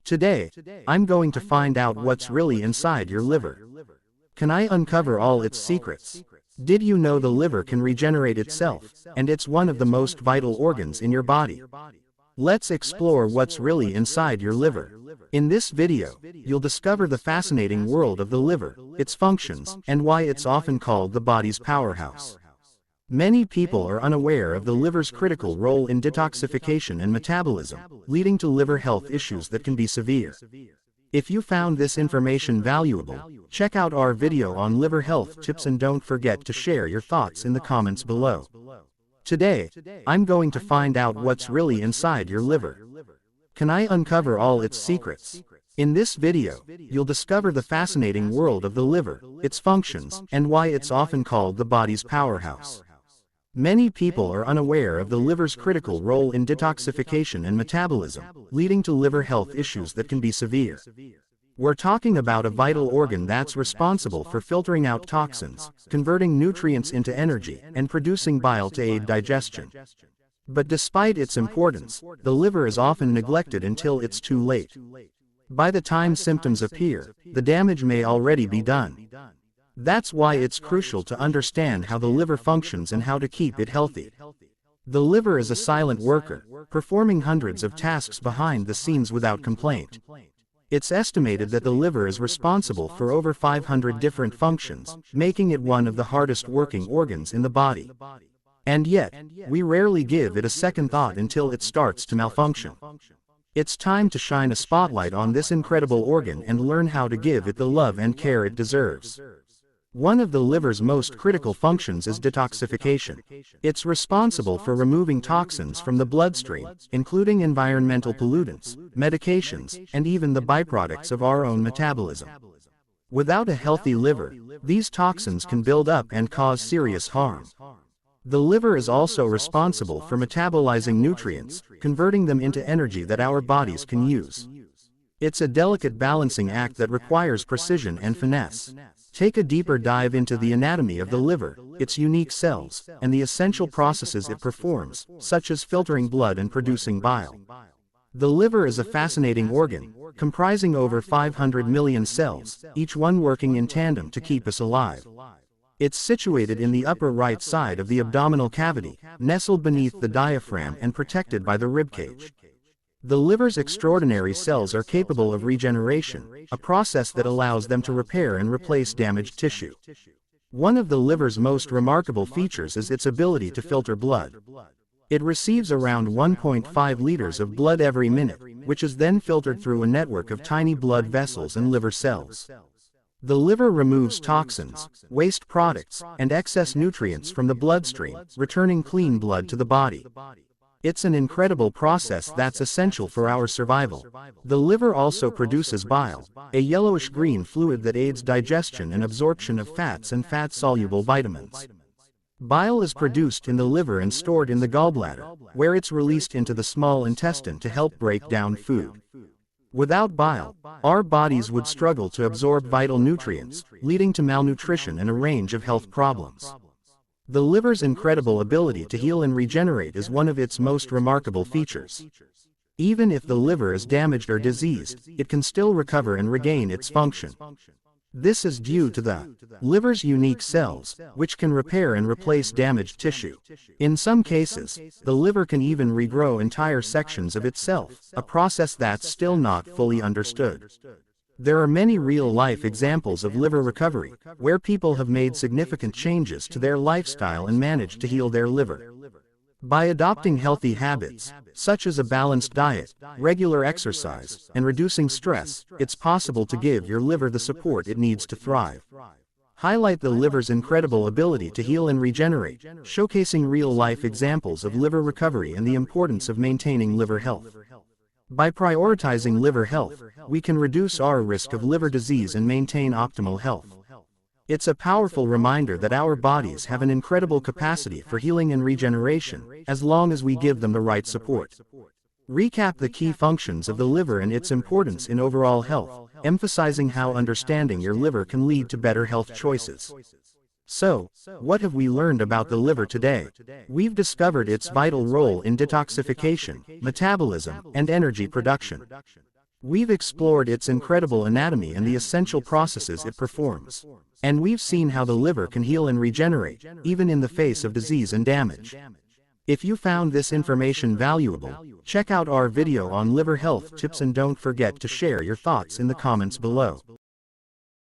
Today, I'm going to find out what's really inside your liver. Can I uncover all its secrets? Did you know the liver can regenerate itself, and it's one of the most vital organs in your body? Let's explore what's really inside your liver. In this video, you'll discover the fascinating world of the liver, its functions, and why it's often called the body's powerhouse. Many people are unaware of the liver's critical role in detoxification and metabolism, leading to liver health issues that can be severe. If you found this information valuable, check out our video on liver health tips and don't forget to share your thoughts in the comments below. Today, I'm going to find out what's really inside your liver. Can I uncover all its secrets? In this video, you'll discover the fascinating world of the liver, its functions, and why it's often called the body's powerhouse. Many people are unaware of the liver's critical role in detoxification and metabolism, leading to liver health issues that can be severe. We're talking about a vital organ that's responsible for filtering out toxins, converting nutrients into energy, and producing bile to aid digestion. But despite its importance, the liver is often neglected until it's too late. By the time symptoms appear, the damage may already be done. That's why it's crucial to understand how the liver functions and how to keep it healthy. The liver is a silent worker, performing hundreds of tasks behind the scenes without complaint. It's estimated that the liver is responsible for over 500 different functions, making it one of the hardest working organs in the body. And yet, we rarely give it a second thought until it starts to malfunction. It's time to shine a spotlight on this incredible organ and learn how to give it the love and care it deserves. One of the liver's most critical functions is detoxification. It's responsible for removing toxins from the bloodstream, including environmental pollutants, medications, and even the byproducts of our own metabolism. Without a healthy liver, these toxins can build up and cause serious harm. The liver is also responsible for metabolizing nutrients, converting them into energy that our bodies can use. It's a delicate balancing act that requires precision and finesse. Take a deeper dive into the anatomy of the liver, its unique cells, and the essential processes it performs, such as filtering blood and producing bile. The liver is a fascinating organ, comprising over 500 million cells, each one working in tandem to keep us alive. It's situated in the upper right side of the abdominal cavity, nestled beneath the diaphragm and protected by the ribcage. The liver's extraordinary cells are capable of regeneration, a process that allows them to repair and replace damaged tissue. One of the liver's most remarkable features is its ability to filter blood. It receives around 1.5 liters of blood every minute, which is then filtered through a network of tiny blood vessels and liver cells. The liver removes toxins, waste products, and excess nutrients from the bloodstream, returning clean blood to the body. It's an incredible process that's essential for our survival. The liver also produces bile, a yellowish-green fluid that aids digestion and absorption of fats and fat-soluble vitamins. Bile is produced in the liver and stored in the gallbladder, where it's released into the small intestine to help break down food. Without bile, our bodies would struggle to absorb vital nutrients, leading to malnutrition and a range of health problems. The liver's incredible ability to heal and regenerate is one of its most remarkable features. Even if the liver is damaged or diseased, it can still recover and regain its function. This is due to the liver's unique cells, which can repair and replace damaged tissue. In some cases, the liver can even regrow entire sections of itself, a process that's still not fully understood. There are many real-life examples of liver recovery, where people have made significant changes to their lifestyle and managed to heal their liver. By adopting healthy habits, such as a balanced diet, regular exercise, and reducing stress, it's possible to give your liver the support it needs to thrive. Highlight the liver's incredible ability to heal and regenerate, showcasing real-life examples of liver recovery and the importance of maintaining liver health. By prioritizing liver health, we can reduce our risk of liver disease and maintain optimal health. It's a powerful reminder that our bodies have an incredible capacity for healing and regeneration, as long as we give them the right support. Recap the key functions of the liver and its importance in overall health, emphasizing how understanding your liver can lead to better health choices. So, what have we learned about the liver today? We've discovered its vital role in detoxification, metabolism, and energy production. We've explored its incredible anatomy and the essential processes it performs. And we've seen how the liver can heal and regenerate, even in the face of disease and damage. If you found this information valuable, check out our video on liver health tips and don't forget to share your thoughts in the comments below.